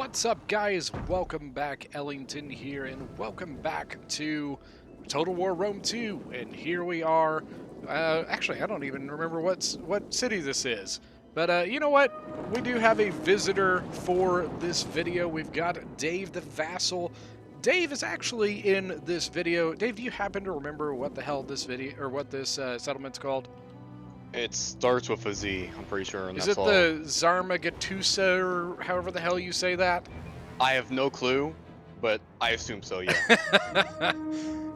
What's up, guys? Welcome back. Ellington here, and welcome back to Total War Rome 2. And here we are. Actually, I don't even remember what city this is. But you know what? We do have a visitor for this video. We've got Dave the Vassal. Dave is actually in this video. Dave, do you happen to remember what the hell this video or what this settlement's called? It starts with a Z, I'm pretty sure, and Is that's it all. the Zarmagatusa, or however the hell you say that? I have no clue, but I assume so, yeah.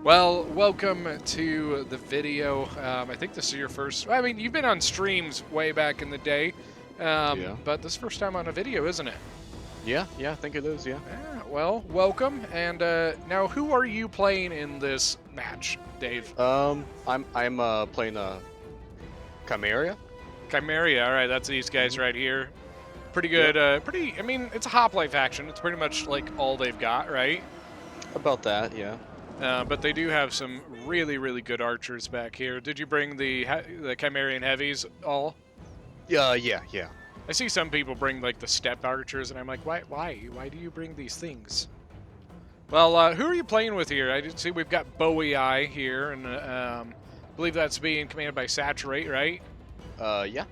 Well, welcome to the video. I think this is your first. I mean, you've been on streams way back in the day, Yeah. but this is the first time on a video, isn't it? Yeah, I think it is, yeah. Yeah, well, welcome. And now, who are you playing in this match, Dave? I'm playing Chimera. Chimeria. All right, that's these guys right here. Pretty good. I mean, it's a hoplite action. It's pretty much like all they've got, right? About that, yeah. But they do have some really, really good archers back here. Did you bring the Chimerian heavies all? Yeah. I see some people bring like the step archers, and I'm like, why do you bring these things? Well, who are you playing with here? I did see we've got Bowie Eye here, and I believe that's being commanded by Saturate, right? Yeah.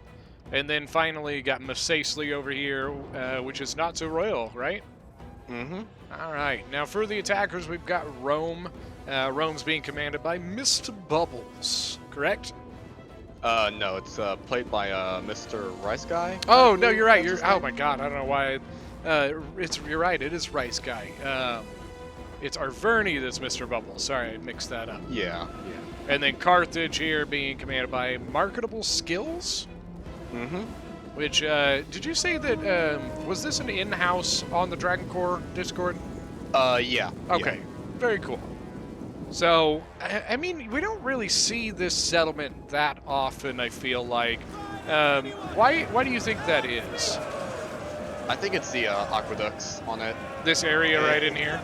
And then finally got Masacely over here, which is not so royal, right? Mm-hmm. All right. Now for the attackers, we've got Rome. Rome's being commanded by Mr. Bubbles, correct? No, it's played by Mr. Rice Guy. Oh no, you're right. Oh my God, I don't know why. You're right. It is Rice Guy. It's Arverni that's Mr. Bubbles. Sorry, I mixed that up. Yeah. And then Carthage here being commanded by Marketable Skills. Mm-hmm. Which, did you say that, was this an in-house on the Dragon Core Discord? Yeah. Okay, very cool. So, I mean, we don't really see this settlement that often, I feel like. Why do you think that is? I think it's the aqueducts on it. This area right in here?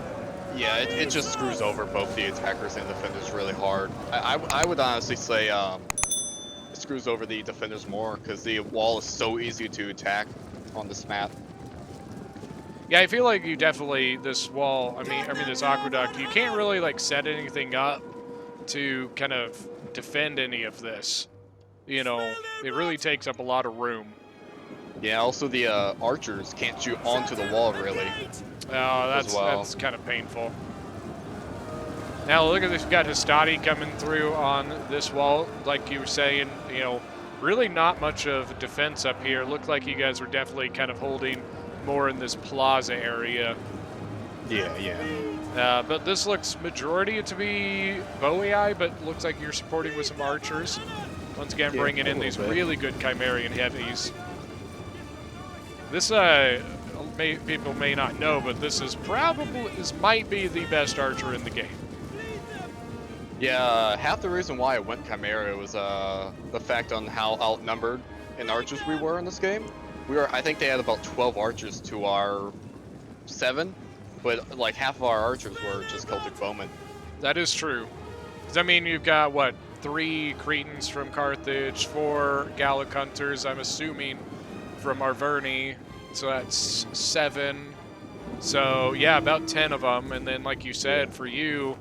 Yeah, it just screws over both the attackers and defenders really hard. I would honestly say it screws over the defenders more because the wall is so easy to attack on this map. Yeah, I feel like you definitely, this wall, I mean this aqueduct, you can't really like set anything up to kind of defend any of this. You know, it really takes up a lot of room. Yeah, also the archers can't shoot onto the wall really. Oh, that's kind of painful. Now look at this, we've got Hastati coming through on this wall, like you were saying, you know, really not much of defense up here. Looked like you guys were definitely kind of holding more in this plaza area. Yeah. But this looks majority to be Bowie Eye, but looks like you're supporting with some archers. Once again, bringing in these really good Chimerian heavies. This, people may not know, but this might be the best archer in the game. Yeah, half the reason why I went Chimera was the fact on how outnumbered in archers we were in this game. I think they had about 12 archers to our 7, but like half of our archers were just Celtic bowmen. That is true. 'Cause, I mean, you've got, what, 3 Cretans from Carthage, 4 Gallic hunters, I'm assuming, from Arverni, so that's 7. So, yeah, about 10 of them, and then, like you said, for you,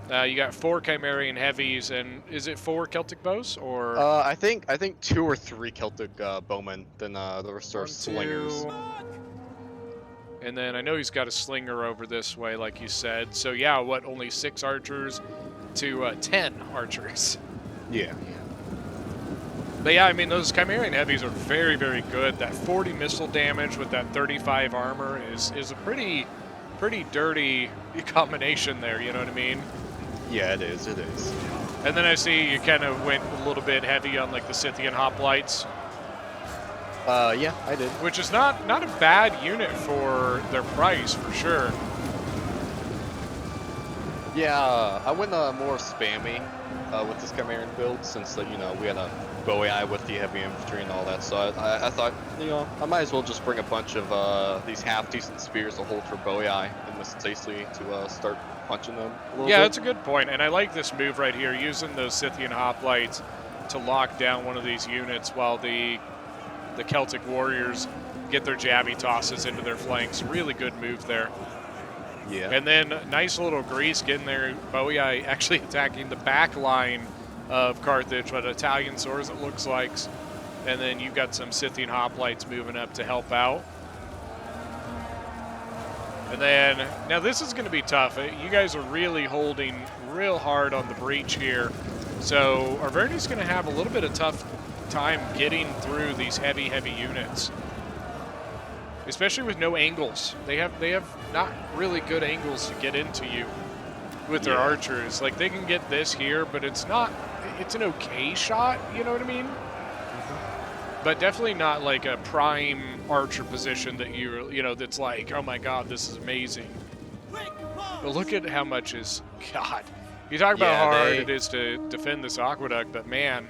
you got 4 Chimerian heavies, and is it 4 Celtic bows, or? I think 2 or 3 Celtic bowmen, then the rest are 1, slingers. 2. And then I know he's got a slinger over this way, like you said. So yeah, what, only 6 archers to 10 archers. Yeah. But yeah, I mean, those Chimerian heavies are very, very good. That 40 missile damage with that 35 armor is a pretty dirty combination there, you know what I mean? Yeah, it is. And then I see you kind of went a little bit heavy on like the Scythian hoplites. Yeah, I did. Which is not a bad unit for their price, for sure. Yeah, I went more spammy with this Chimerian build since, you know, we had a Bowie Eye with the heavy infantry and all that, so I thought, you know, I might as well just bring a bunch of these half-decent spears to hold for Bowie Eye and Miss Stacey to start punching them a little bit. That's a good point, and I like this move right here, using those Scythian hoplites to lock down one of these units while the Celtic warriors get their jabby tosses into their flanks. Really good move there. Yeah. And then nice little grease getting there. Bowie actually attacking the back line of Carthage, but Italian swords it looks like. And then you've got some Scythian hoplites moving up to help out. And then, now this is going to be tough. You guys are really holding real hard on the breach here. So Arverni's going to have a little bit of tough time getting through these heavy units. Especially with no angles. They have not really good angles to get into you with their archers. Like, they can get this here, but it's an okay shot, you know what I mean? But definitely not like a prime archer position that that's like, oh my god, this is amazing. But look at how much is, god. You talk about how hard it is to defend this aqueduct, but man.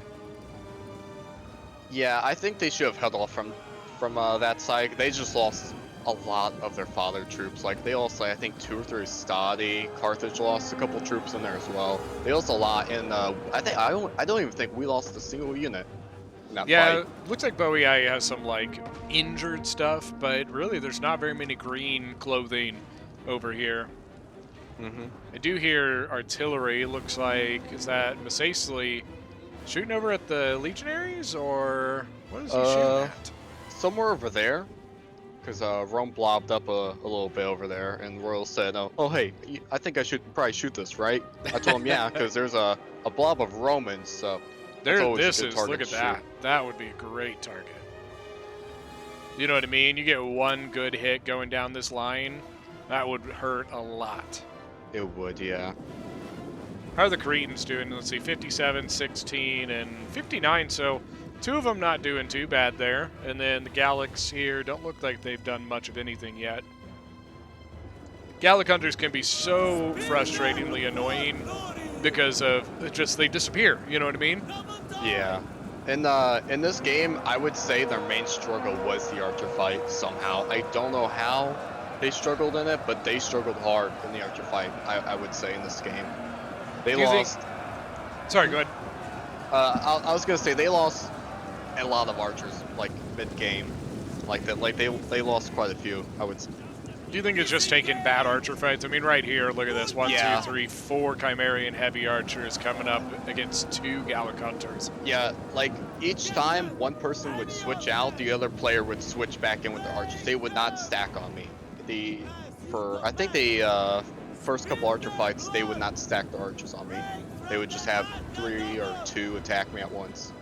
Yeah, I think they should have held off from that side. They just lost a lot of their father troops. Like, they lost, like, I think 2 or 3 Stadi. Carthage lost a couple troops in there as well. They lost a lot, and I don't even think we lost a single unit. Yeah, looks like Bowie has some like injured stuff, but really there's not very many green clothing over here. I do hear artillery. Looks like, is that Masacely shooting over at the legionaries, or what is he shooting at? Somewhere over there, because Rome blobbed up a little bit over there, and Royal said, "Oh hey, I think I should probably shoot this, right?" I told him, "Yeah, because there's a blob of Romans, so." Look at that. That would be a great target. You know what I mean? You get one good hit going down this line, that would hurt a lot. It would, yeah. How are the Cretans doing? Let's see, 57, 16, and 59, so 2 of them not doing too bad there. And then the Gallics here don't look like they've done much of anything yet. Gallic hunters can be so frustratingly annoying because of just they disappear, you know what I mean? Yeah. In this game, I would say their main struggle was the archer fight somehow. I don't know how they struggled in it, but they struggled hard in the archer fight, I would say, in this game. They lost... Sorry, go ahead. I was going to say, they lost a lot of archers, like, mid-game. They lost quite a few, I would say. Do you think it's just taking bad archer fights? I mean, right here, look at this. 1, 2, 3, 4 Chimerian heavy archers coming up against 2 Gallic hunters. Yeah, like, each time one person would switch out, the other player would switch back in with their archers. They would not stack on me. I think the first couple archer fights, they would not stack the archers on me. They would just have 3 or 2 attack me at once.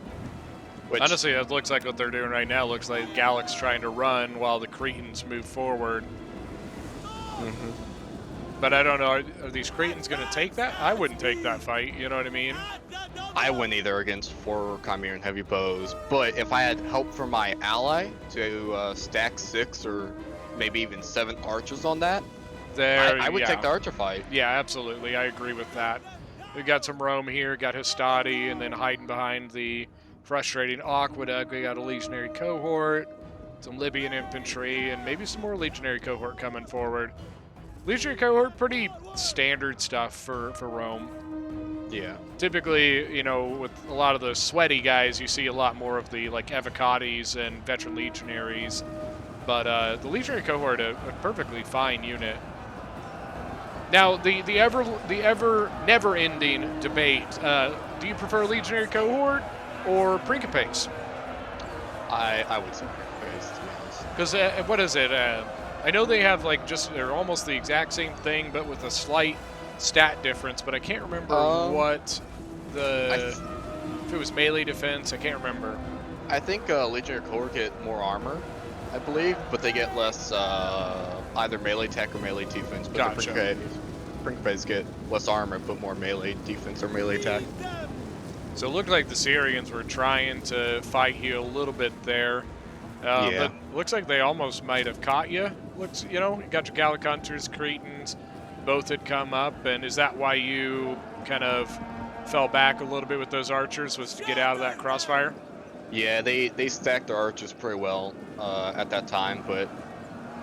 Honestly, that looks like what they're doing right now. Looks like Gallic's trying to run while the Cretans move forward. But I don't know, are these Cretans going to take that? I wouldn't take that fight, you know what I mean? I wouldn't either against 4 Chimerian heavy bows, but if I had help from my ally to stack 6 or maybe even 7 archers on that, I would take the archer fight. Yeah, absolutely, I agree with that. We got some Rome here, got Hastati, and then hiding behind the frustrating aqueduct, we got a legionary cohort, some Libyan infantry, and maybe some more legionary cohort coming forward. Legionary cohort, pretty standard stuff for Rome. Yeah. Typically, with a lot of the sweaty guys, you see a lot more of the like Evocatis and veteran legionaries. But the legionary cohort, a perfectly fine unit. Now, the ever never-ending debate: do you prefer legionary cohort or Principes? I would say Principes, to be honest. Because what is it? I know they have they're almost the exact same thing, but with a slight stat difference. But I can't remember what if it was melee defense. I can't remember. I think legionary cohort get more armor, I believe, but they get less either melee attack or melee defense. But gotcha. The Principes get less armor but more melee defense or melee attack. So it looked like the Syrians were trying to fight you a little bit there. But looks like they almost might have caught you. You got your Gallic hunters, Cretans, both had come up. And is that why you kind of fell back a little bit with those archers, was to get out of that crossfire? Yeah, they stacked their archers pretty well at that time, but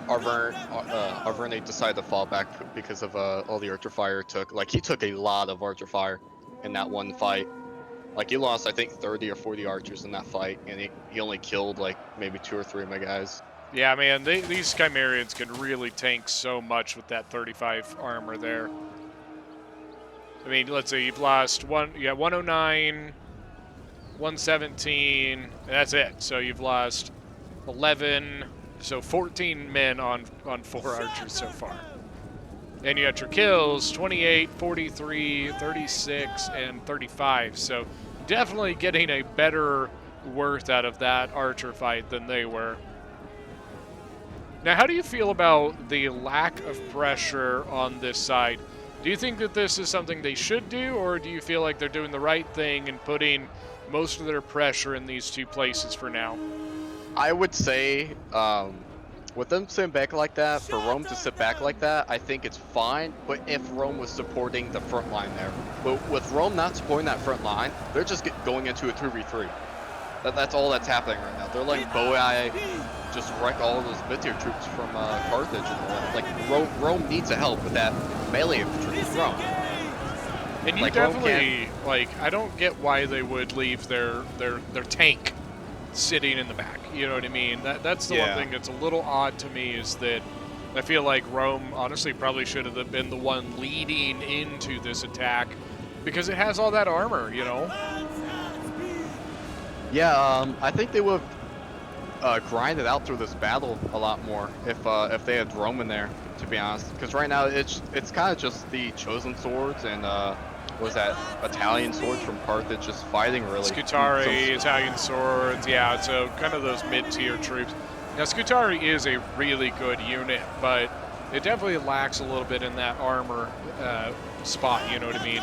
Arverne decided to fall back because of all the archer fire took. Like, he took a lot of archer fire in that one fight. Like, he lost, I think, 30 or 40 archers in that fight, and he only killed, like, maybe 2 or 3 of my guys. Yeah, man, these Chimerians can really tank so much with that 35 armor there. I mean, let's say you've lost 109, 117, and that's it. So you've lost 11, so 14 men on 4 archers so far. And you got your kills, 28, 43, 36, and 35. So definitely getting a better worth out of that archer fight than they were. Now, how do you feel about the lack of pressure on this side? Do you think that this is something they should do, or do you feel like they're doing the right thing and putting most of their pressure in these 2 places for now? I would say, with them sitting back like that, for Rome to sit back like that, I think it's fine. But if Rome was supporting the front line there, but with Rome not supporting that front line, they're just going into a 2v3. That's all that's happening right now. They're letting Boei just wreck all of those mid-tier troops from Carthage and all that. Like Rome needs a help with that melee infantry. It's Rome. And you like, definitely I don't get why they would leave their tank sitting in the back. You know what I mean? That's the one thing that's a little odd to me, is that I feel like Rome honestly probably should have been the one leading into this attack, because it has all that armor, you know? Yeah, I think they would have grinded out through this battle a lot more if they had Rome in there, to be honest. Because right now it's kind of just the chosen swords and what was that, Italian swords from Carthage just fighting really. Scutari, Italian swords, yeah, so kind of those mid-tier troops. Now, Scutari is a really good unit, but it definitely lacks a little bit in that armor spot, you know what I mean?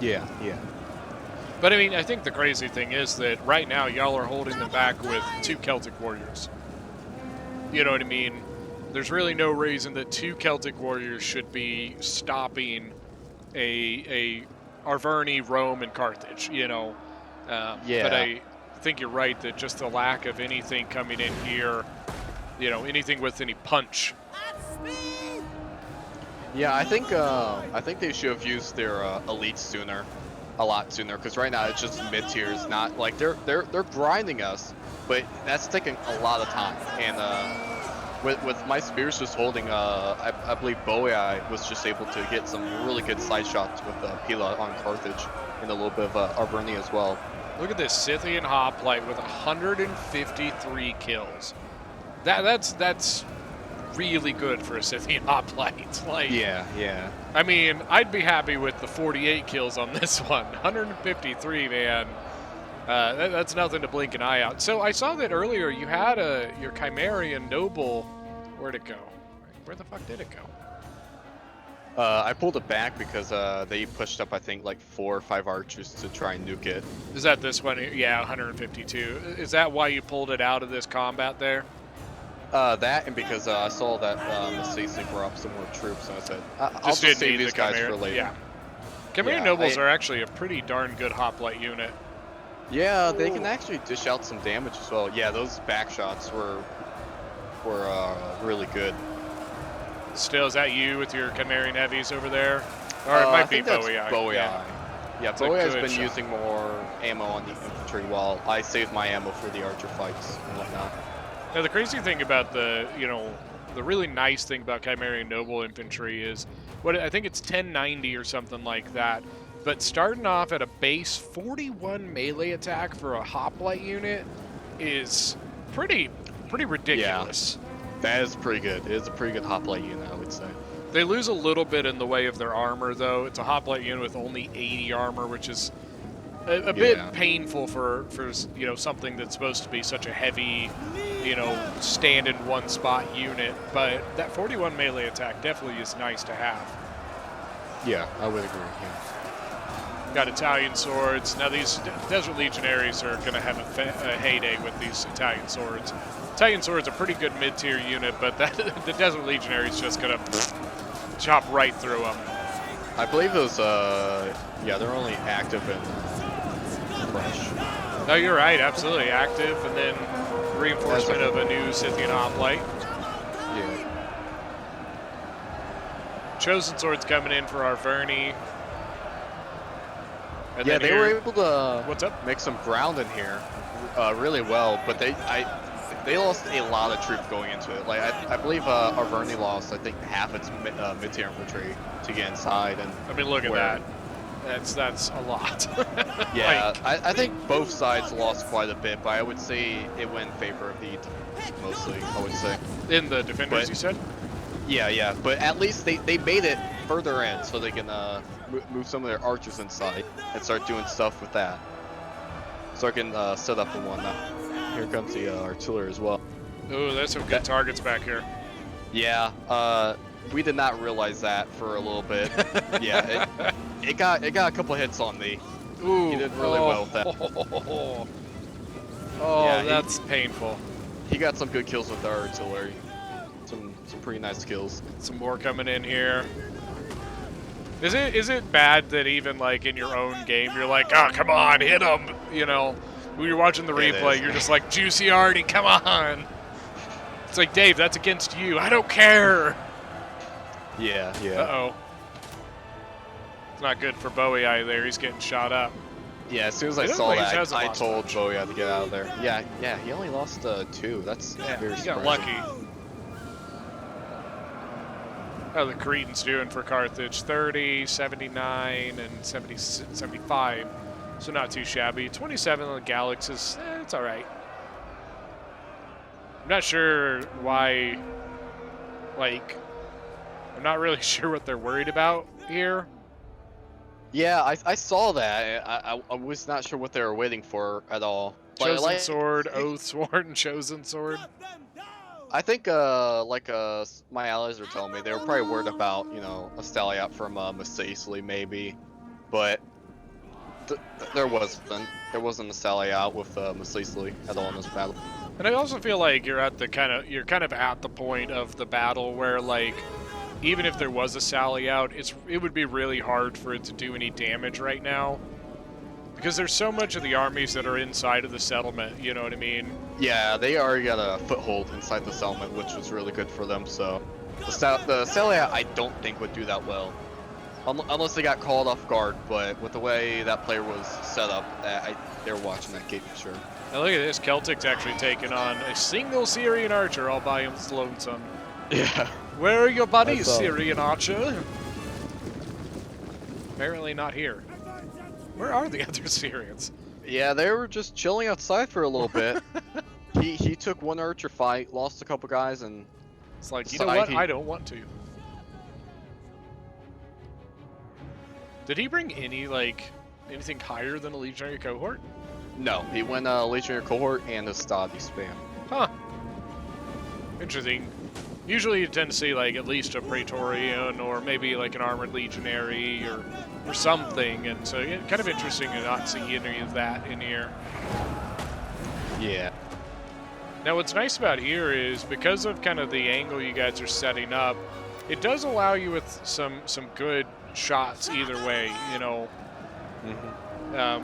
Yeah, yeah. But I mean, I think the crazy thing is that right now y'all are holding them back with 2 Celtic warriors. You know what I mean? There's really no reason that 2 Celtic warriors should be stopping a Arverni, Rome, and Carthage, you know? Yeah. But I think you're right that just the lack of anything coming in here, you know, anything with any punch. Yeah, I think they should have used their elites sooner. A lot sooner, because right now it's just mid tiers. Not like they're grinding us, but that's taking a lot of time. And with my spears just holding, I believe Boei was just able to get some really good side shots with Pila on Carthage, and a little bit of Arverni as well. Look at this Scythian hoplite with 153 kills. That's really good for a Scythian hoplite. Like, yeah. I mean, I'd be happy with the 48 kills on this one. 153, man. That's nothing to blink an eye out. So I saw that earlier you had your Chimerian noble. Where'd it go? Where the fuck did it go? I pulled it back because they pushed up, I think, like 4 or 5 archers to try and nuke it. Is that this one? Yeah, 152. Is that why you pulled it out of this combat there? That, and because I saw that Mistake brought up some more troops, and I said, I'll just save these guys for later. Yeah. Chimerian nobles are actually a pretty darn good hoplite unit. Yeah, they can actually dish out some damage as well. Yeah, those back shots were really good. Still, is that you with your Chimerian heavies over there? Or it might be Boei. Yeah, Boei has been using more ammo on the infantry, while I save my ammo for the archer fights and whatnot. Now, the crazy thing about the really nice thing about Chimerian noble infantry is, I think it's 1090 or something like that. But starting off at a base 41 melee attack for a hoplite unit is pretty ridiculous. Yeah, that is pretty good. It is a pretty good hoplite unit, I would say. They lose a little bit in the way of their armor, though. It's a hoplite unit with only 80 armor, which is a bit painful for something that's supposed to be such a heavy, stand in one spot unit. But that 41 melee attack definitely is nice to have. Yeah, I would agree. Yeah. Got Italian swords. Now these Desert Legionaries are going to have a heyday with these Italian swords. Italian swords are a pretty good mid-tier unit, but the Desert Legionary is just going to chop right through them. I believe those, they're only active and fresh. No, you're right, absolutely. Active, and then reinforcement of a new Scythian hoplite. Yeah. Chosen swords coming in for Arverni. Yeah, they were able to what's up? make some ground in here really well, but they lost a lot of troops going into it. Like I believe Arverni lost I think half its mid-tier infantry to get inside, and I mean, look at that. That's a lot. yeah, Like, I think both sides lost quite a bit, but I would say it went in favor of the mostly. I would say. in the defenders, But you said? yeah, but at least they made it further in, so they can move some of their archers inside and start doing stuff with that. So I can set up and whatnot. Here comes the artillery as well. Ooh, there's some good targets back here. Yeah, we did not realize that for a little bit. Yeah, it got a couple hits on me. Ooh, He did really well with that. Oh, Yeah, that's painful. He got some good kills with our artillery. Some pretty nice kills. Some more coming in here. Is it bad that even like in your own game you're like, oh come on, hit him? You know, when you're watching the replay, you're just like, Juicy Artie, come on. It's like, Dave, that's against you. I don't care. Yeah. Uh-oh. It's not good for Bowie eye there. He's getting shot up. Yeah, as soon as I saw that, I told Bowie to get out of there. Yeah, he only lost 2. That's very he surprising. got lucky. How the Cretans doing for Carthage? 30, 79, and 70, 75. So not too shabby. 27 on the Gallics is, it's all right. I'm not sure why, like, I'm not really sure what they're worried about here. Yeah, I saw that. I was not sure what they were waiting for at all. Chosen Sword, Oath Sword, and Chosen Sword. I think, my allies were telling me they were probably worried about, a Staliot from Masaicely maybe, but there wasn't a Staliot with Masaicely at all in this battle. And I also feel like you're kind of at the point of the battle where, like, even if there was a sally out, it would be really hard for it to do any damage right now. Because there's so much of the armies that are inside of the settlement, you know what I mean? Yeah, they already got a foothold inside the settlement, which was really good for them, so... The Staliot, I don't think would do that well. Unless they got called off guard, but with the way that player was set up, they were watching that gate for sure. Now look at this, Celtic's actually taking on a single Syrian archer all by his lonesome. Yeah. Where are your buddies, Syrian archer? Apparently not here. Where are the other Syrians? Yeah, they were just chilling outside for a little bit. He took one archer fight, lost a couple guys, and... It's like, you know what? I don't want to. Did he bring anything higher than a legionary cohort? No, he went legionary cohort and a Stadi spam. Huh. Interesting. Usually you tend to see like at least a Praetorian or maybe like an armored legionary or something, and so yeah, kind of interesting to not see any of that in here. Yeah. Now what's nice about here is because of kind of the angle you guys are setting up, it does allow you with some good shots either way, you know.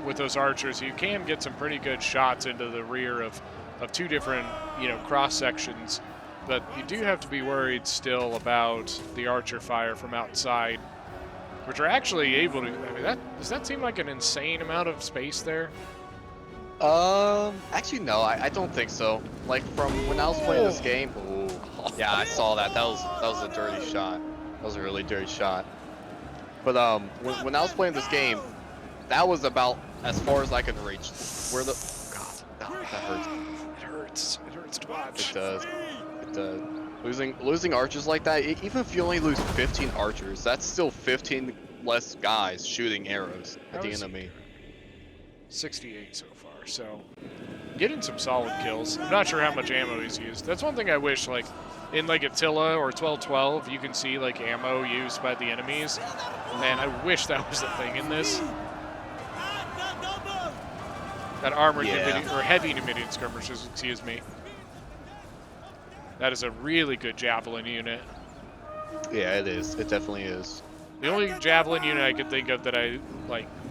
With those archers, you can get some pretty good shots into the rear of two different, cross sections. But you do have to be worried still about the archer fire from outside, which are actually able to. I mean, does that seem like an insane amount of space there? Actually no, I don't think so. Like from when I was playing this game, yeah, I saw that. That was a dirty shot. That was a really dirty shot. But when I was playing this game, that was about as far as I could reach. Where the that hurts. It hurts. It hurts to watch. It does. Losing archers like that, even if you only lose 15 archers, that's still 15 less guys shooting arrows at the enemy. 68 so far, so getting some solid kills. I'm not sure how much ammo he's used. That's one thing I wish, like, in like Attila or 1212, you can see like ammo used by the enemies. Man, I wish that was the thing in this. That armored or heavy Numidian skirmishers, excuse me. That is a really good javelin unit. Yeah, it is. It definitely is. The only javelin unit I could think of that I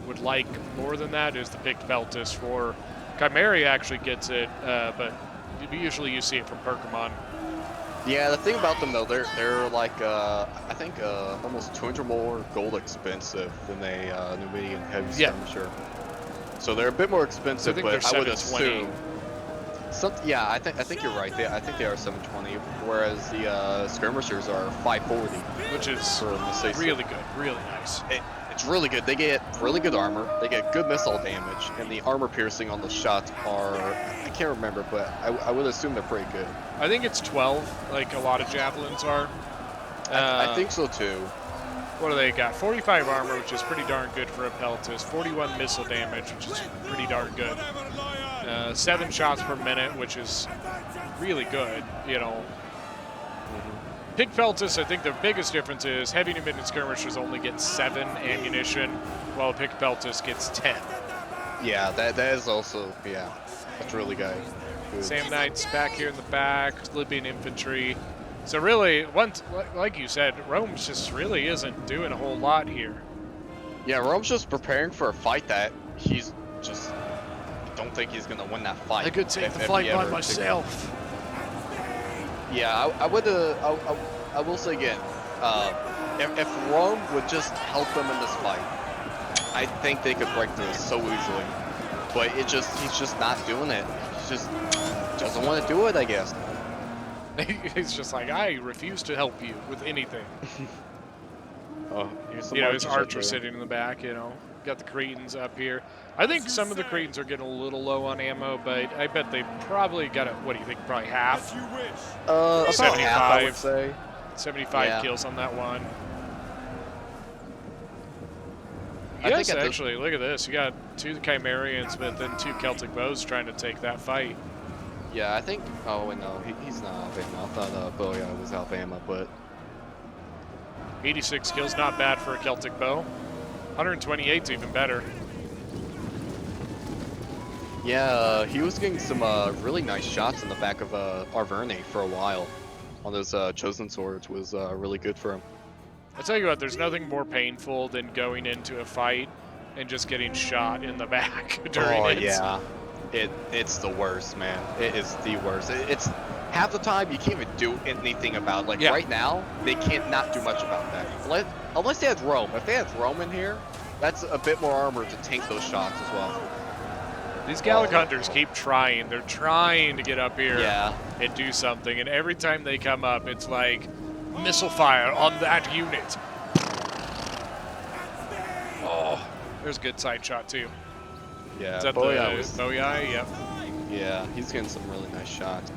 would like more than that is the picked Peltis for Chimera. Actually gets it, but usually you see it from Pergamon. Yeah, the thing about them though, they're like I think almost 200 more gold expensive than a Numidian heavy skirmisher. So they're a bit more expensive, but I would assume Yeah, I think you're right. I think they are 720, whereas the skirmishers are 540 which is for missile. really good, really nice. It's really good. They get really good armor. They get good missile damage, and the armor piercing on the shots are, I can't remember, but I would assume they're pretty good. I think it's 12, like a lot of javelins are. I think so too. What do they got? 45 armor, which is pretty darn good for a Peltis. 41 missile damage, which is pretty darn good. 7 shots per minute, which is really good, you know. Pig Peltis, I think the biggest difference is heavy intermittent skirmishers only get 7 ammunition, while a Pig Peltis gets 10. Yeah, that is also, yeah, that's really good. Sam Knight's back here in the back, Libyan infantry. So really, once, like you said, Rome just really isn't doing a whole lot here. Yeah, Rome's just preparing for a fight that he's just don't think he's gonna win that fight. I could take the fight by myself. Yeah, I will say again, if Rome would just help them in this fight, I think they could break through so easily. But he's just not doing it. He just doesn't want to do it, I guess. He's just like, I refuse to help you with anything. Oh, you know, his archer sitting in the back, you know. Got the Cretans up here. I think some of the Cretans are getting a little low on ammo, but I bet they probably got what do you think, probably half? About 75. half, I would say. 75 kills on that one. I Yes, think actually, look at this. You got 2 Chimerians, but then 2 Celtic bows trying to take that fight. Yeah, I think. Oh wait, no, he's not Alabama. I thought Boya was Alabama, but 86 kills, not bad for a Celtic bow. 128's even better. yeah, he was getting some really nice shots in the back of Arverne for a while. On those chosen swords was really good for him. I tell you what, there's nothing more painful than going into a fight and just getting shot in the back during it. Yeah, it's the worst, man. It is the worst. It's half the time you can't even do anything about it. Like right now, they can't not do much about that. Unless they had Rome. If they had Rome in here, that's a bit more armor to tank those shots as well. These Gallic hunters keep trying. They're trying to get up here and do something, and every time they come up, it's like missile fire on that unit. Oh, there's a good side shot too. Yeah, is that Boyai? Yep. Yeah, he's getting some really nice shots.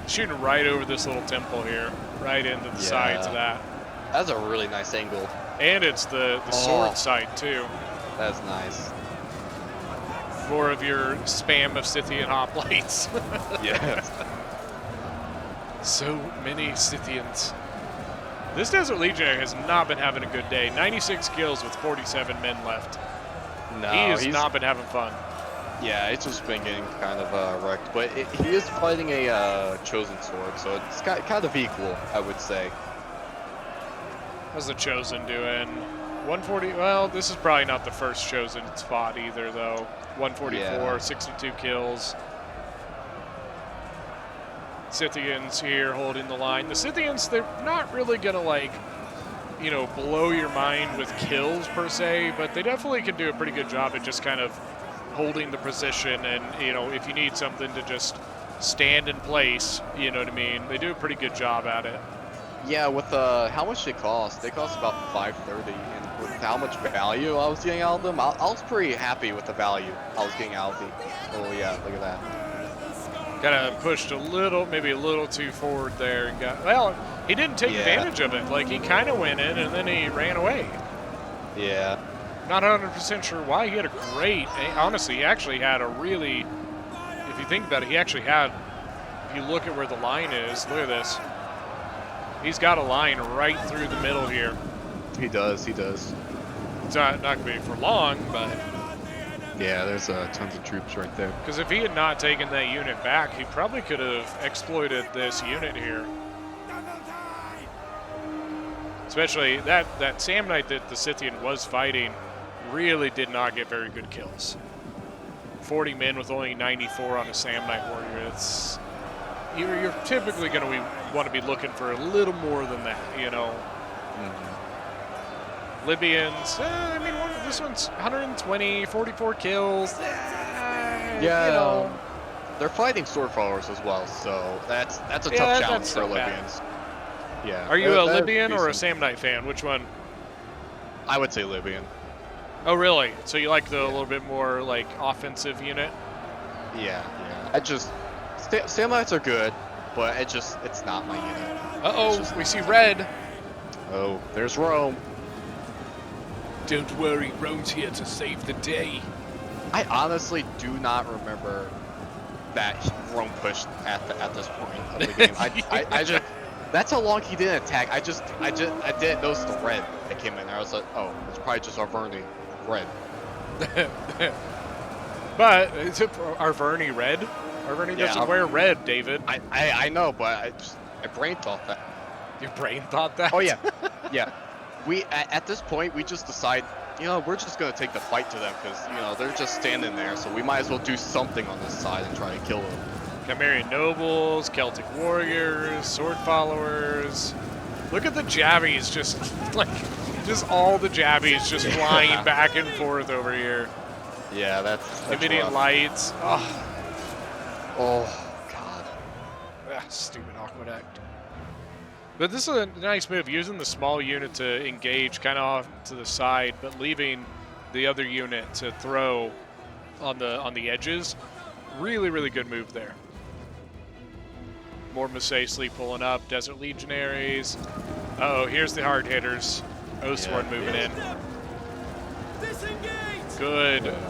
Shooting right over this little temple here, right into the sides of that. That's a really nice angle. And it's the sword side too. That's nice. More of your spam of Scythian hoplites. Yes. So many Scythians. This Desert Legionary has not been having a good day. 96 kills with 47 men left. No, he's not been having fun. Yeah, it's just been getting kind of wrecked. But he is fighting a chosen sword, so it's kind of equal, I would say. How's the Chosen doing? 140. Well, this is probably not the first Chosen spot either, though. 144, 62 kills. Scythians here holding the line. The Scythians, they're not really going to, like, you know, blow your mind with kills per se, but they definitely can do a pretty good job at just kind of holding the position and, you know, if you need something to just stand in place, you know what I mean? They do a pretty good job at it. Yeah, with how much they cost about 530, and with how much value I was getting out of them, I was pretty happy with the value I was getting out of them. Oh yeah, look at that. Kind of pushed a little, maybe a little too forward there, and got, well, he didn't take advantage of it. Like, he kind of went in and then he ran away. Yeah. Not 100% sure why. He had a great, honestly, he actually had a really, if you think about it, he actually had, if you look at where the line is, look at this. He's got a line right through the middle here. He does, he does. It's not going to be for long, but... Yeah, there's tons of troops right there. Because if he had not taken that unit back, he probably could have exploited this unit here. Especially that Sam Knight that the Scythian was fighting really did not get very good kills. 40 men with only 94 on a Sam Knight warrior. It's... You're typically going to want to be looking for a little more than that, you know. Libyans, I mean, this one's 120, 44 kills. Yeah, you know. they're fighting sword followers as well, so that's a tough Yeah, challenge that's for not bad. Libyans. Yeah. Are you a that Libyan or a decent. Sam Knight fan? Which one? I would say Libyan. Oh, really? So you like the Yeah. little bit more like offensive unit? Yeah. I just Samites are good, but it's not my unit. Uh-oh, we see red. Oh, there's Rome. Don't worry, Rome's here to save the day. I honestly do not remember that Rome pushed at this point of the game. I just that's how long he didn't attack. I didn't notice the red that came in there. I was like, oh, it's probably just Arverni red. But is it Arverni red? Arverni doesn't wear red, David. I know, but my brain thought that. Your brain thought that? Oh yeah, yeah. We at this point we just decide, we're just gonna take the fight to them because they're just standing there, so we might as well do something on this side and try to kill them. Chimerian nobles, Celtic warriors, sword followers. Look at the jabbies, just all the jabbies just flying back and forth over here. Yeah, that's Immediate lights. Oh God. Stupid aqueduct. But this is a nice move, using the small unit to engage kind of off to the side, but leaving the other unit to throw on the edges. Really, really good move there. More Masacely pulling up, Desert Legionaries. Uh-oh, here's the hard hitters. Oathsworn moving in.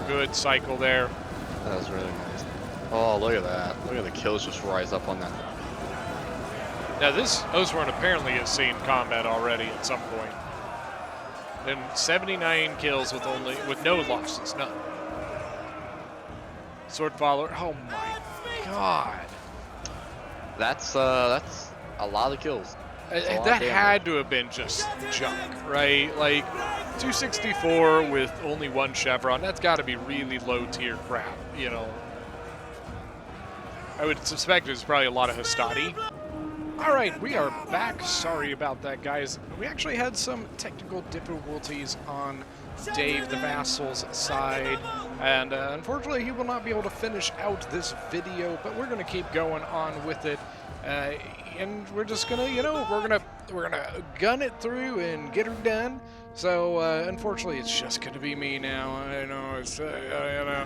Good cycle there. That was really nice. Oh, look at that. Look at the kills just rise up on that. Now this Oathsworn apparently has seen combat already at some point. And 79 kills with no losses, none. Sword follower. Oh my God. That's a lot of kills. That had to have been just junk, right? Like 264 with only one chevron. That's got to be really low tier crap, I would suspect it's probably a lot of Hastati. All right, we are back. Sorry about that, guys. We actually had some technical difficulties on Dave the Vassal's side, and unfortunately he will not be able to finish out this video, but we're going to keep going on with it, and we're just going to, we're gonna gun it through and get her done. So unfortunately it's just going to be me now. I know it's gonna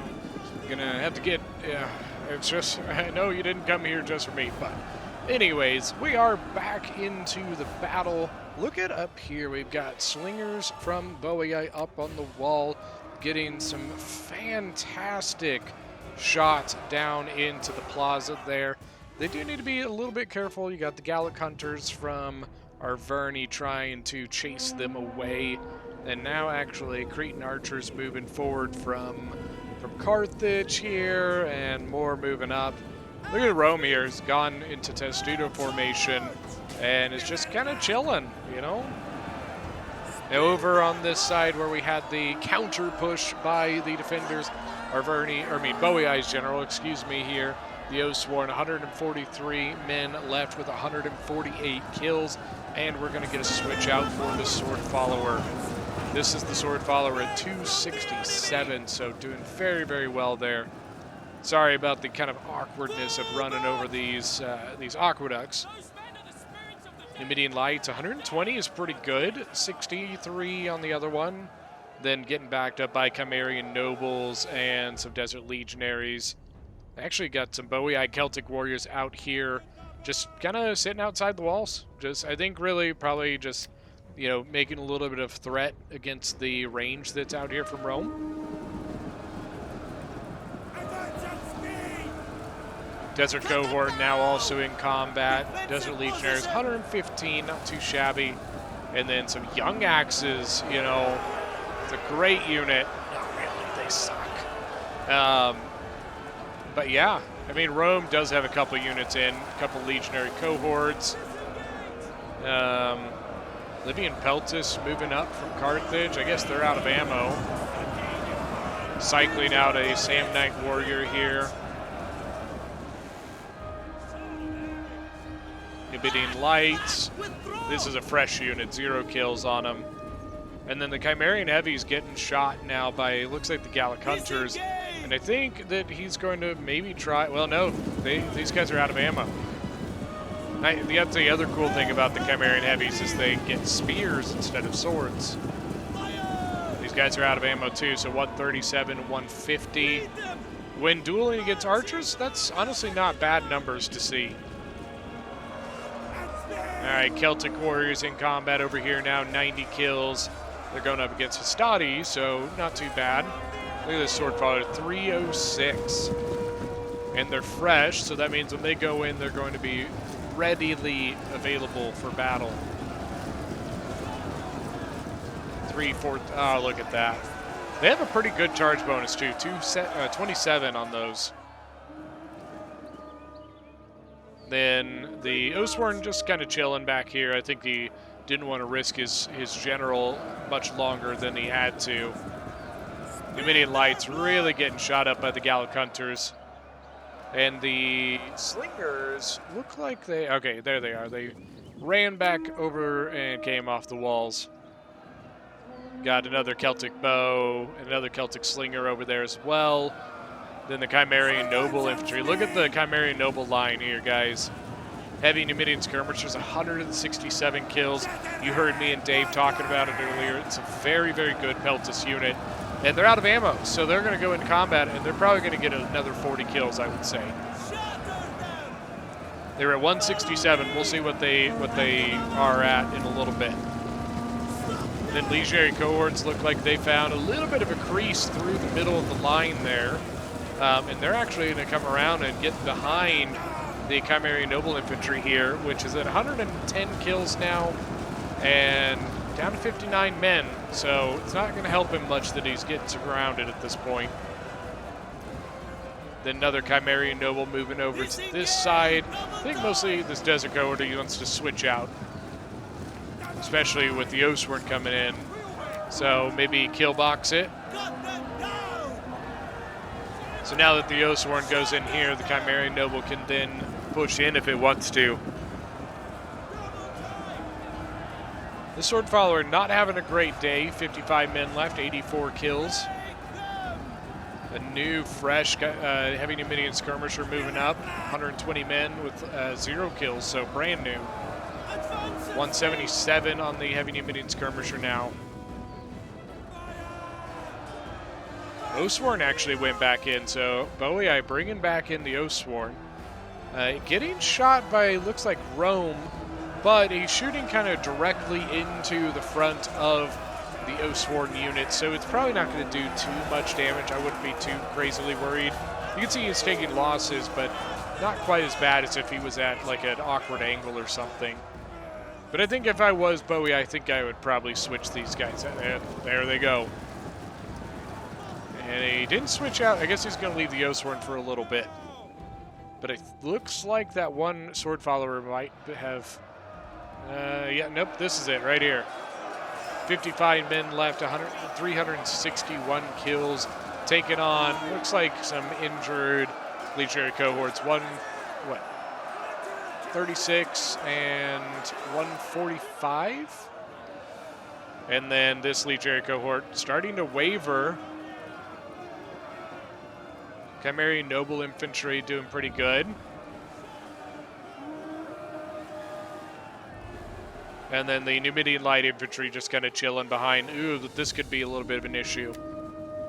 have to get, it's just, I know you didn't come here just for me, but anyways, we are back into the battle. Look at up here. We've got slingers from Boei up on the wall, getting some fantastic shots down into the plaza there. They do need to be a little bit careful. You got the Gallic hunters from Arverni trying to chase them away. And now actually Cretan archers moving forward from Carthage here, and more moving up. Look at Rome here. He's gone into Testudo formation and is just kind of chilling, Over on this side where we had the counter push by the defenders, Boei's general, excuse me here. The Oathsworn, 143 men left with 148 kills, and we're going to get a switch out for the sword follower. This is the sword follower at 267, so doing very, very well there. Sorry about the kind of awkwardness of running over these aqueducts. Numidian Lights, 120 is pretty good. 63 on the other one. Then getting backed up by Chimerian Nobles and some Desert Legionaries. Actually got some Boei Celtic warriors out here, just kind of sitting outside the walls. I think really probably just, making a little bit of threat against the range that's out here from Rome. Desert Cohort now also in combat. Desert Legionaries, 115, not too shabby. And then some Young Axes, it's a great unit. Not really, they suck. But yeah, Rome does have a couple units in, a couple Legionary cohorts. Libyan Peltis moving up from Carthage. I guess they're out of ammo. Cycling out a Samnite warrior here. Numidian Lights. This is a fresh unit, 0 kills on them. And then the Chimerian Heavies getting shot now by, looks like the Gallic Hunters. And I think that he's going to maybe try. Well, no, these guys are out of ammo. The other cool thing about the Chimerian heavies is they get spears instead of swords. These guys are out of ammo too, so 137, 150. When dueling against archers, that's honestly not bad numbers to see. All right, Celtic Warriors in combat over here now, 90 kills. They're going up against Hastati, so not too bad. Look at this sword follower, 306. And they're fresh, so that means when they go in, they're going to be readily available for battle. 3-4, oh, look at that. They have a pretty good charge bonus too, 27 on those. Then the Oathsworn just kind of chilling back here. I think he didn't want to risk his general much longer than he had to. Numidian Lights really getting shot up by the Gallic Hunters. And the Slingers look like they... Okay, there they are. They ran back over and came off the walls. Got another Celtic Bow, another Celtic Slinger over there as well. Then the Chimerian Noble Infantry. Look at the Chimerian Noble line here, guys. Heavy Numidian Skirmishers, 167 kills. You heard me and Dave talking about it earlier. It's a very, very good Peltis unit. And they're out of ammo, so they're going to go into combat, and they're probably going to get another 40 kills, I would say. They're at 167. We'll see what they are at in a little bit. Then Legionary Cohorts look like they found a little bit of a crease through the middle of the line there. And they're actually going to come around and get behind the Chimerian Noble Infantry here, which is at 110 kills now and down to 59 men. So it's not going to help him much that he's getting surrounded at this point. Then another Chimerian Noble moving over to this side. I think mostly this Desert Cohort he wants to switch out, especially with the Oathsworn coming in. So maybe kill box it. So now that the Oathsworn goes in here, the Chimerian Noble can then push in if it wants to. The Sword Follower not having a great day. 55 men left, 84 kills. A new, fresh, heavy Numidian Skirmisher moving up. 120 men with 0 kills, so brand new. 177 on the heavy Numidian Skirmisher now. Oathsworn actually went back in, so Bowie bringing back in the Oathsworn. Getting shot by, looks like Rome, but he's shooting kind of directly into the front of the Oathsworn unit, so it's probably not going to do too much damage. I wouldn't be too crazily worried. You can see he's taking losses, but not quite as bad as if he was at like an awkward angle or something. But I think if I was Bowie, I think I would probably switch these guys. There they go. And he didn't switch out. I guess he's going to leave the Oathsworn for a little bit. But it looks like that one Sword Follower might have... yeah, nope, this is it right here. 55 men left, 361 kills. Taken on, looks like some injured Legionary Cohorts. 36 and 145. And then this Legionary Cohort starting to waver. Chimerian Noble Infantry doing pretty good. And then the Numidian Light Infantry just kind of chilling behind. Ooh, this could be a little bit of an issue.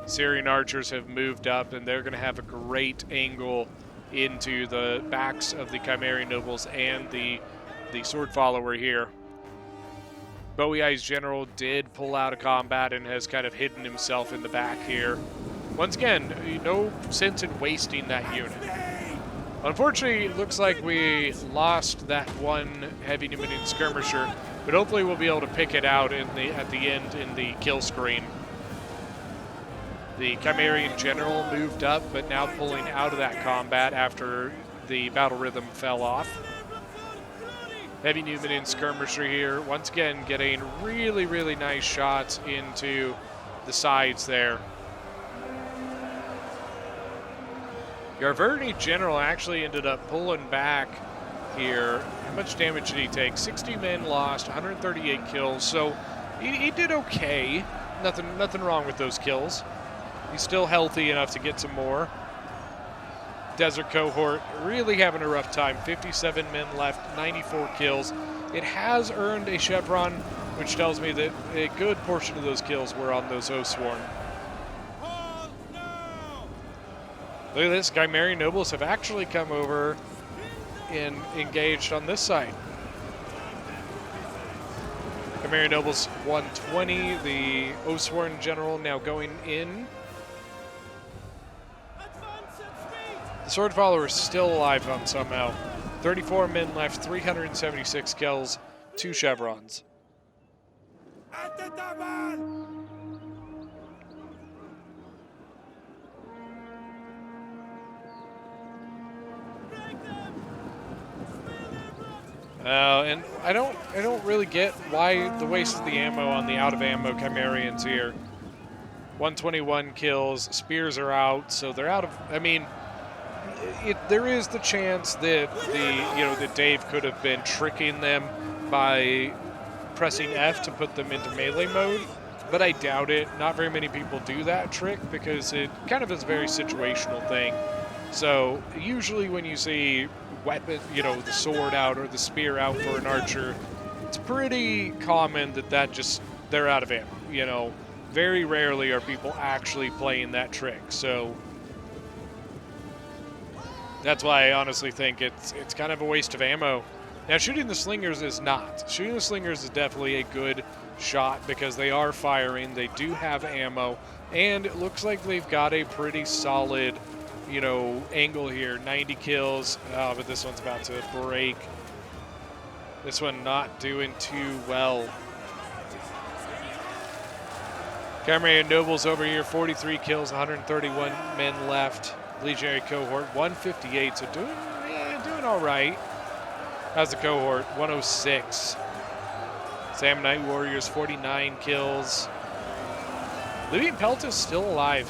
Syrian archers have moved up, and they're going to have a great angle into the backs of the Chimerian Nobles and the Sword Follower here. Bowie's general did pull out of combat and has kind of hidden himself in the back here. Once again, no sense in wasting that unit. Unfortunately, it looks like we lost that one heavy Numidian Skirmisher, but hopefully we'll be able to pick it out at the end in the kill screen. The Chimerian general moved up, but now pulling out of that combat after the battle rhythm fell off. Heavy Numidian Skirmisher here, once again getting really, really nice shots into the sides there. Garverni General actually ended up pulling back here. How much damage did he take? 60 men lost, 138 kills. So he did okay. Nothing wrong with those kills. He's still healthy enough to get some more. Desert cohort really having a rough time. 57 men left, 94 kills. It has earned a chevron, which tells me that a good portion of those kills were on those Oathsworn. Look at this, Chimerian nobles have actually come over and engaged on this side. Chimerian nobles 120, the Oathsworn general now going in. The sword follower is still alive on somehow. 34 men left, 376 kills, 2 chevrons. And I don't really get why the waste of the ammo on the out of ammo Chimerians here. 121 kills, spears are out, so they're out of. I mean, there is the chance that that Dave could have been tricking them by pressing F to put them into melee mode, but I doubt it. Not very many people do that trick because it kind of is a very situational thing. So usually when you see weapon, the sword out or the spear out for an archer, it's pretty common that they're out of ammo. Very rarely are people actually playing that trick. So that's why I honestly think it's kind of a waste of ammo. Now, shooting the slingers is not. Shooting the slingers is definitely a good shot because they are firing. They do have ammo, and it looks like they've got a pretty solid, angle here. 90 kills, but this one's about to break. This one not doing too well. Chimerian nobles over here, 43 kills, 131 men left. Legionary cohort, 158, so doing all right. How's the cohort? 106. Samnite Warriors, 49 kills. Living Pelt is still alive.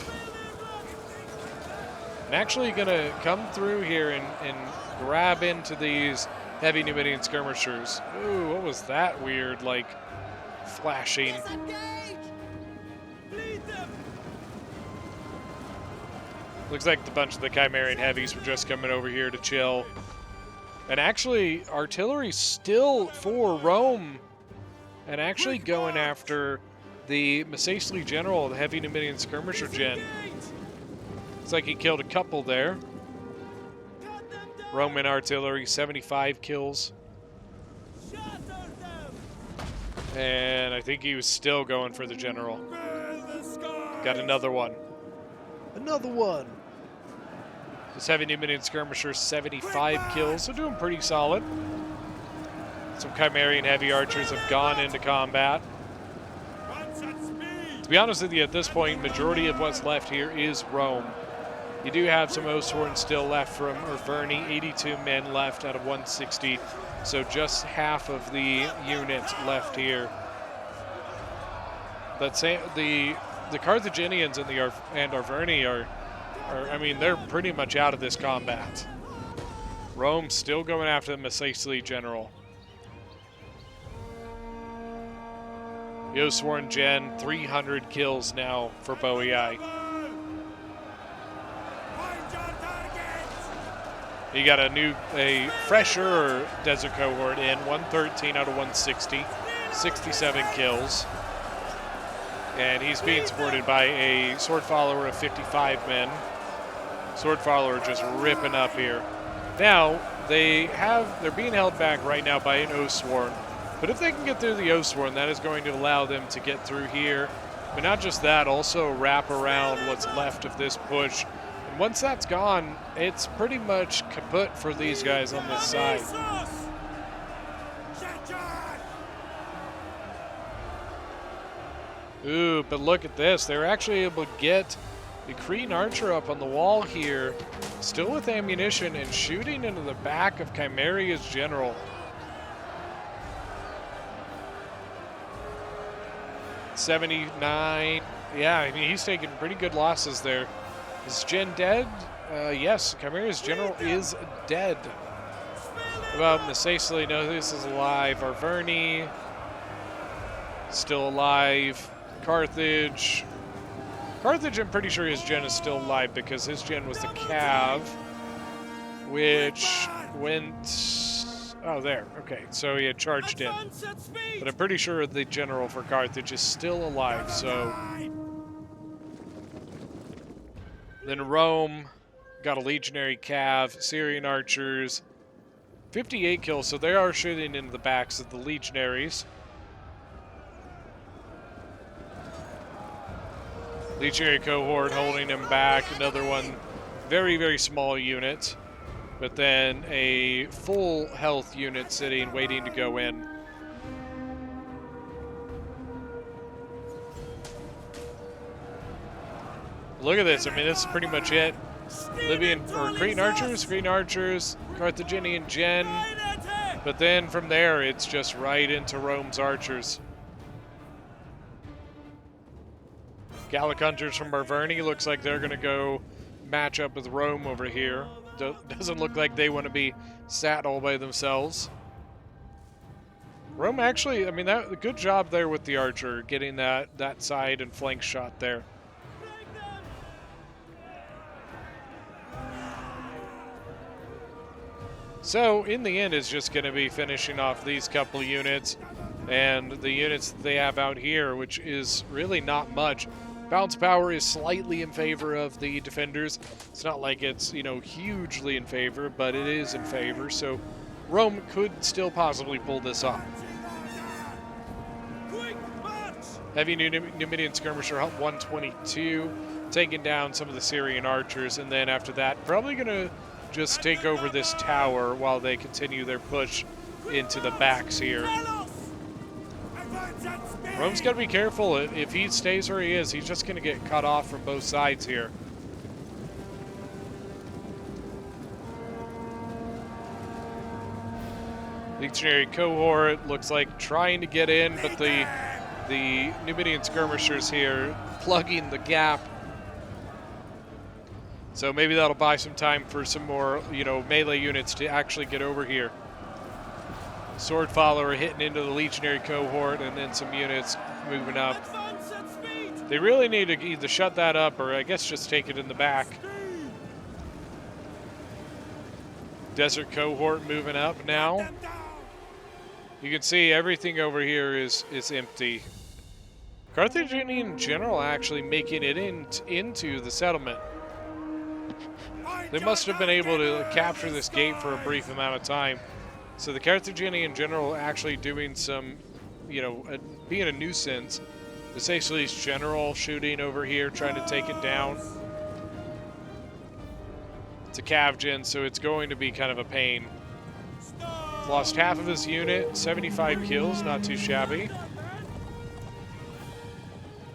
I'm actually going to come through here and grab into these heavy Numidian skirmishers. Ooh, what was that weird, flashing? Looks like the bunch of the Chimerian heavies were just coming over here to chill. And actually, artillery still for Rome. And actually going after the Masacely General, the heavy Numidian skirmisher gen. Looks like he killed a couple there. Roman artillery, 75 kills. And I think he was still going for the general. Got another one. Another one. This heavy Numidian skirmisher, 75 kills, so doing pretty solid. Some Chimerian heavy archers have gone into combat. To be honest with you, at this point, majority of what's left here is Rome. You do have some Oathsworn still left from Arverni, 82 men left out of 160, so just half of the unit left here. But the Carthaginians and Arverni are, they're pretty much out of this combat. Rome's still going after the Masacely general. The Oathsworn gen, 300 kills now for Boei. You got a fresher desert cohort in, 113 out of 160, 67 kills. And he's being supported by a sword follower of 55 men. Sword follower just ripping up here. Now, they're being held back right now by an Oathsworn. But if they can get through the Oathsworn, that is going to allow them to get through here. But not just that, also wrap around what's left of this push. And once that's gone, it's pretty much kaput for these guys on this side. Ooh, but look at this. They're actually able to get the Cretan archer up on the wall here, still with ammunition, and shooting into the back of Chimeria's general. $79. Yeah, he's taking pretty good losses there. Is Gen dead? Yes, Chimeria's general is dead. Well, Masacely, no, this is alive. Arverni, still alive. Carthage, Carthage, I'm pretty sure his gen is still alive because his gen was the Cav, which went... Oh, there. Okay, so he had charged in. But I'm pretty sure the general for Carthage is still alive, so... Then Rome got a legionary Cav, Syrian archers, 58 kills, so they are shooting into the backs of the legionaries. Legionary cohort holding him back, another one, very, very small unit, but then a full health unit sitting, waiting to go in. Look at this, I mean, this is pretty much it. Libyan, or Cretan archers, Carthaginian gen, but then from there, it's just right into Rome's archers. Gallic hunters from Arverni, looks like they're going to go match up with Rome over here. Doesn't look like they want to be sat all by themselves. Rome actually, I mean, that good job there with the archer, getting that side and flank shot there. So, in the end, it's just going to be finishing off these couple units and the units that they have out here, which is really not much. Bounce power is slightly in favor of the defenders. It's not like it's, you know, hugely in favor, but it is in favor. So, Rome could still possibly pull this off. Heavy Numidian skirmisher 122, taking down some of the Syrian archers, and then after that, probably going to just take over this tower while they continue their push into the backs here. Rome's got to be careful. If he stays where he is, he's just going to get cut off from both sides here. Legionary cohort looks like trying to get in, but the Numidian skirmishers here plugging the gap. So maybe that'll buy some time for some more, you know, melee units to actually get over here. Sword follower hitting into the legionary cohort, and then some units moving up. They really need to either shut that up or I guess just take it in the back. Desert cohort moving up now. You can see everything over here is empty. Carthaginian general actually making it into the settlement. They must have been able to capture this gate for a brief amount of time. So the Carthaginian general actually doing some, you know, being a nuisance. The Sicili's general shooting over here, trying to take it down. It's a cav gen, so it's going to be kind of a pain. Lost half of his unit, 75 kills, not too shabby.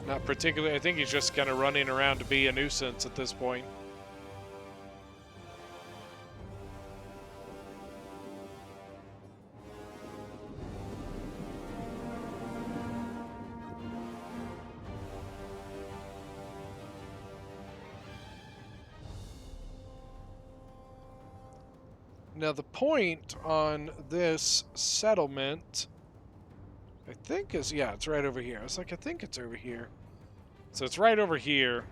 Not particularly, I think he's just kind of running around to be a nuisance at this point. Now the point on this settlement, I think is, yeah, it's right over here. I was like, I think it's over here. So it's right over here.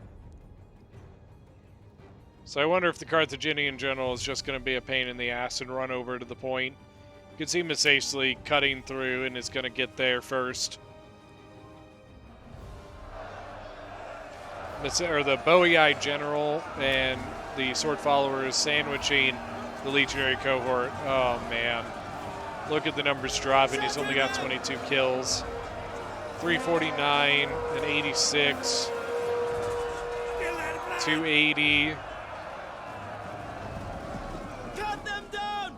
So I wonder if the Carthaginian general is just going to be a pain in the ass and run over to the point. You can see Messacely cutting through and is going to get there first. Or the Boii general and the sword follower is sandwiching the legionary cohort. Oh man, look at the numbers dropping. He's only got 22 kills, 349 and 86, 280. Cut them down!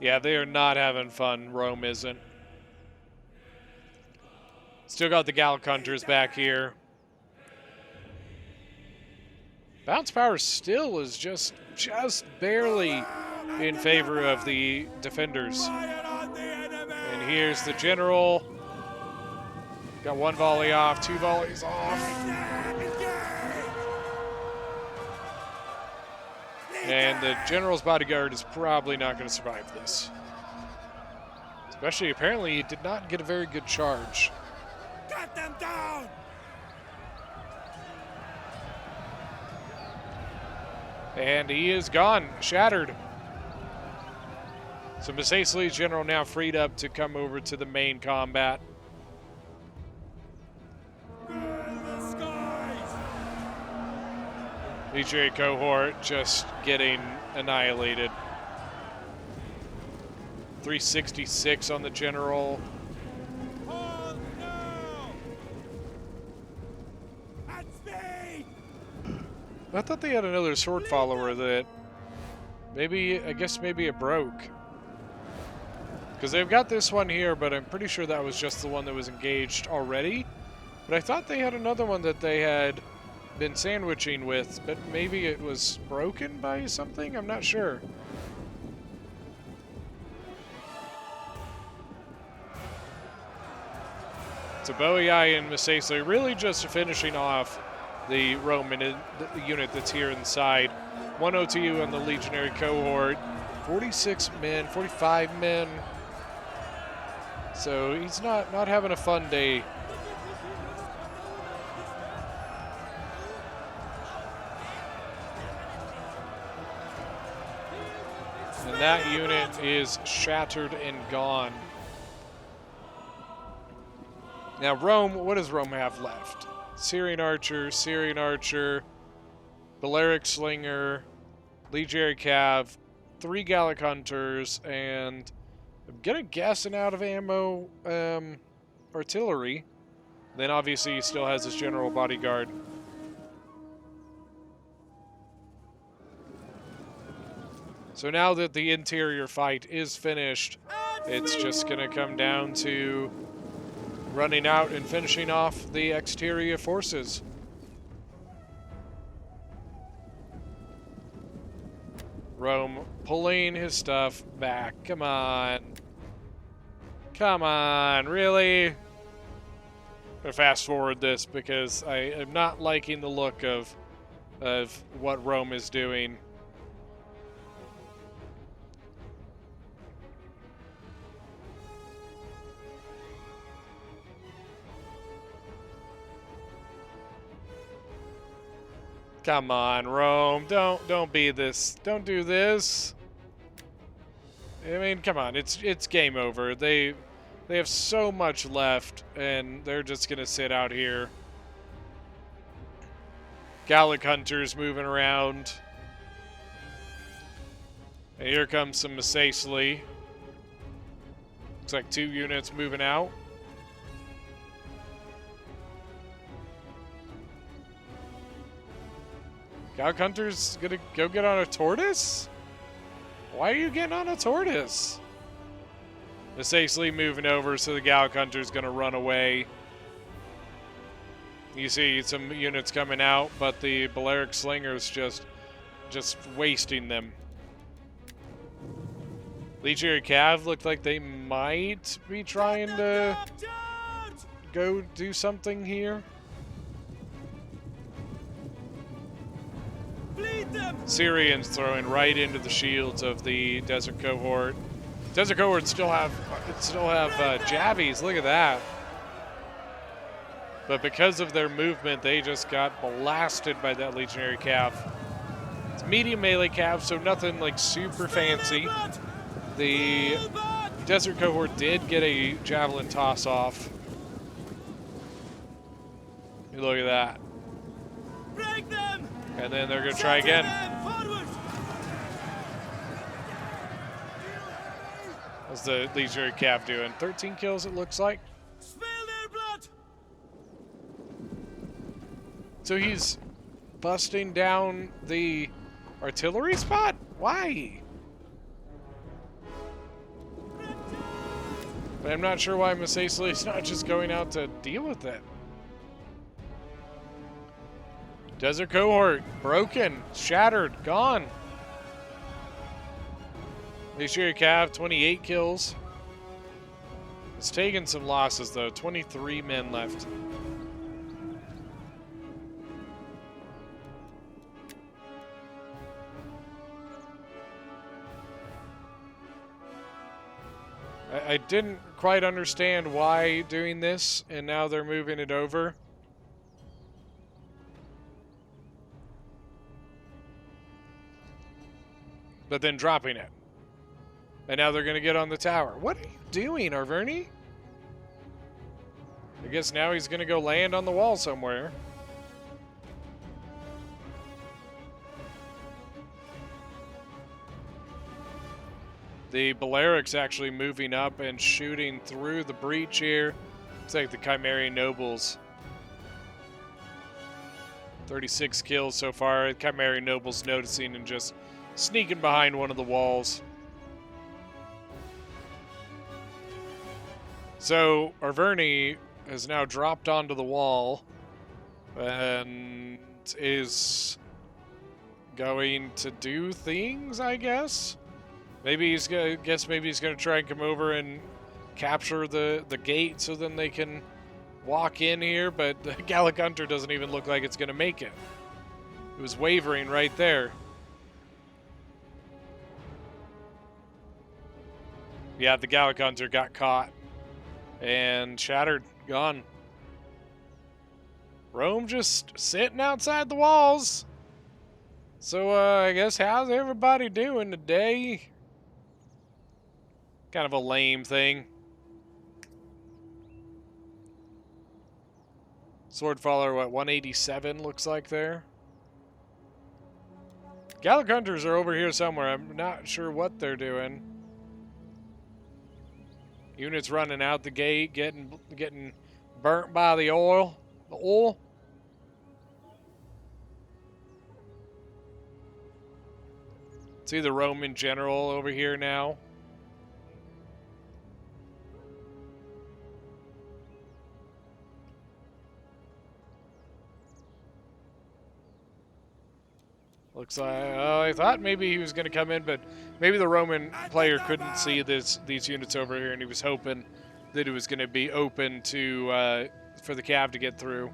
Yeah, they are not having fun. Rome isn't. Still got the Gallic hunters back here. Bounce power still is just barely in favor of the defenders. And here's the general. Got one volley off, two volleys off. And the general's bodyguard is probably not going to survive this. Especially, apparently, he did not get a very good charge. Cut them down! And he is gone, shattered. So Massace's general now freed up to come over to the main combat. The skies! Legionary cohort just getting annihilated. 366 on the general. Hold now! At speed! I thought they had another sword follower that I guess maybe it broke. Because they've got this one here, but I'm pretty sure that was just the one that was engaged already. But I thought they had another one that they had been sandwiching with, but maybe it was broken by something? I'm not sure. So Boei and Masace really just finishing off the Roman unit that's here inside. 102 on the Legionary cohort, 46 men, 45 men. So he's not having a fun day. And that unit is shattered and gone. Now Rome, what does Rome have left? Syrian Archer, Balearic Slinger, Legionary Cav, 3 Gallic Hunters, and I'm gonna guess an out of ammo artillery. Then obviously he still has his general bodyguard. So now that the interior fight is finished, it's just gonna come down to running out and finishing off the exterior forces. Rome pulling his stuff back. Come on. Come on, really? I'm gonna fast forward this because I am not liking the look of what Rome is doing. Come on, Rome. Don't be this. Don't do this. I mean, come on. It's game over. They have so much left, and they're just gonna sit out here. Gallic Hunters moving around. And here comes some Masace. Looks like 2 units moving out. Gallic Hunter's gonna go get on a tortoise? Why are you getting on a tortoise? Masace moving over, so the Gallic Hunter's gonna run away. You see some units coming out, but the Balearic Slinger's just wasting them. Legionary Cav looked like they might be trying to go do something here. Syrians throwing right into the shields of the Desert Cohort. Desert Cohort still have jabbies. Look at that. But because of their movement, they just got blasted by that Legionary Cav. It's medium melee Cav, so nothing like super fancy. The Desert Cohort did get a javelin toss off. Look at that. Break them! And then they're going to try again. What's the Legionary Cav doing? 13 kills, it looks like. Spill their blood! So he's busting down the artillery spot? Why? But I'm not sure why Masace is not just going out to deal with it. Desert Cohort, broken, shattered, gone. Legionary Cav, 28 kills. It's taken some losses though, 23 men left. I didn't quite understand why doing this, and now they're moving it over. but then dropping it. And now they're going to get on the tower. What are you doing, Arverni? I guess now he's going to go land on the wall somewhere. The Baleric's actually moving up and shooting through the breach here. Looks like the Chimerian Nobles. 36 kills so far. The Chimerian Nobles noticing and just sneaking behind one of the walls. So Arverni has now dropped onto the wall and is going to do things, I guess. Maybe he's gonna try and come over and capture the gate so then they can walk in here, but the Gallic Hunter doesn't even look like it's gonna make it. It was wavering right there. Yeah, the Gallic Hunter got caught and shattered, gone. Rome just sitting outside the walls. So I guess how's everybody doing today? Kind of a lame thing. Swordfaller, what, 187 looks like there? Gallic Hunters are over here somewhere. I'm not sure what they're doing. Units running out the gate, getting burnt by the oil. The oil. See the Roman general over here now. Looks like I thought maybe he was going to come in, but maybe the Roman player couldn't see these units over here, and he was hoping that it was going to be open to for the cav to get through.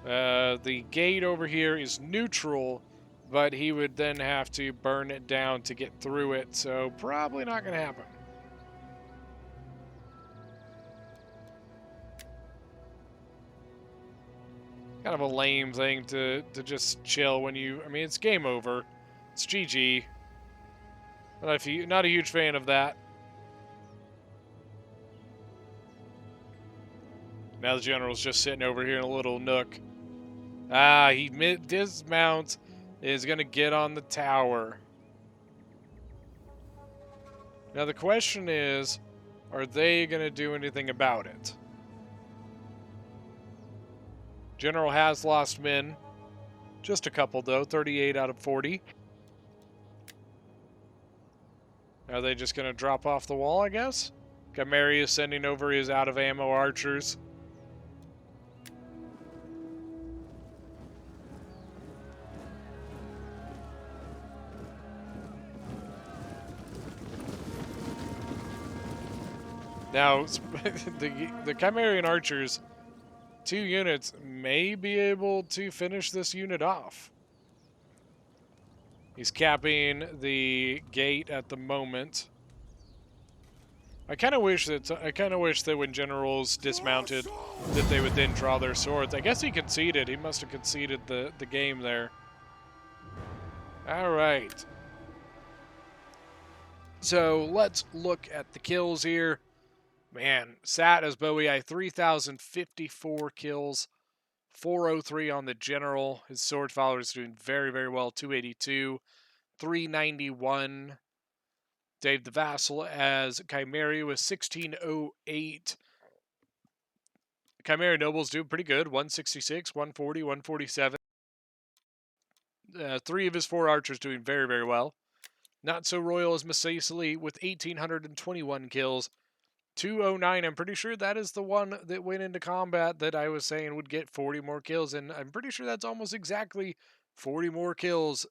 The gate over here is neutral, but he would then have to burn it down to get through it, so probably not going to happen. Kind of a lame thing to just chill when you... I mean, it's game over. It's GG. Not a huge fan of that. Now the general's just sitting over here in a little nook. Ah, he dismounts. Is going to get on the tower. Now the question is, are they going to do anything about it? General has lost men. Just a couple, though. 38 out of 40. Are they just going to drop off the wall, I guess? Chimeri is sending over his out-of-ammo archers. Now, the Chimerian archers... 2 units may be able to finish this unit off. He's capping the gate at the moment. I kind of wish that when generals dismounted, that they would then draw their swords. I guess he conceded. He must have conceded the game there. All right. So let's look at the kills here. Man, Sat as Bowie, 3,054 kills, 403 on the general. His sword follower is doing very, very well, 282, 391. Dave the Vassal as Chimeri with 1608. Chimera Noble's doing pretty good, 166, 140, 147. 3 of his 4 archers doing very, very well. Not so royal as Massaili with 1,821 kills. 209, I'm pretty sure that is the one that went into combat that I was saying would get 40 more kills, and I'm pretty sure that's almost exactly 40 more kills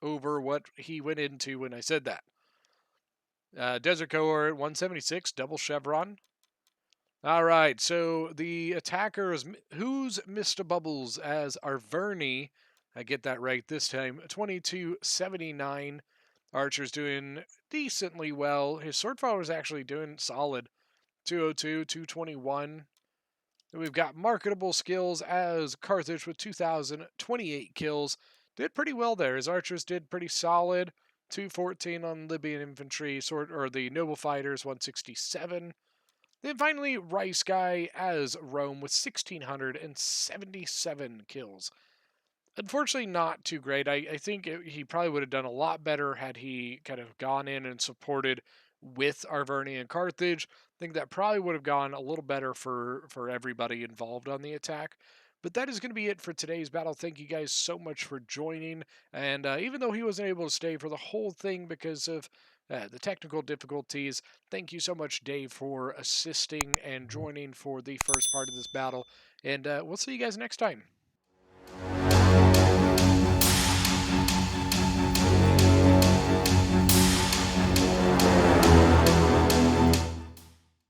over what he went into when I said that. Desert Cohort 176, double chevron. All right, so the attacker is who's Mr. Bubbles as Arverni. I get that right this time. 2279. Archer's doing decently well. His sword follower is actually doing solid. 202, 221. We've got marketable skills as Carthage with 2,028 kills, did pretty well there. His archers did pretty solid. 214 on Libyan infantry, sort or the noble fighters 167. Then finally, Rice Guy as Rome with 1,677 kills. Unfortunately, not too great. I think he probably would have done a lot better had he kind of gone in and supported with Arverni and Carthage. I think that probably would have gone a little better for everybody involved on the attack. But that is going to be it for today's battle. Thank you guys so much for joining. And even though he wasn't able to stay for the whole thing because of the technical difficulties, thank you so much, Dave, for assisting and joining for the first part of this battle. And we'll see you guys next time.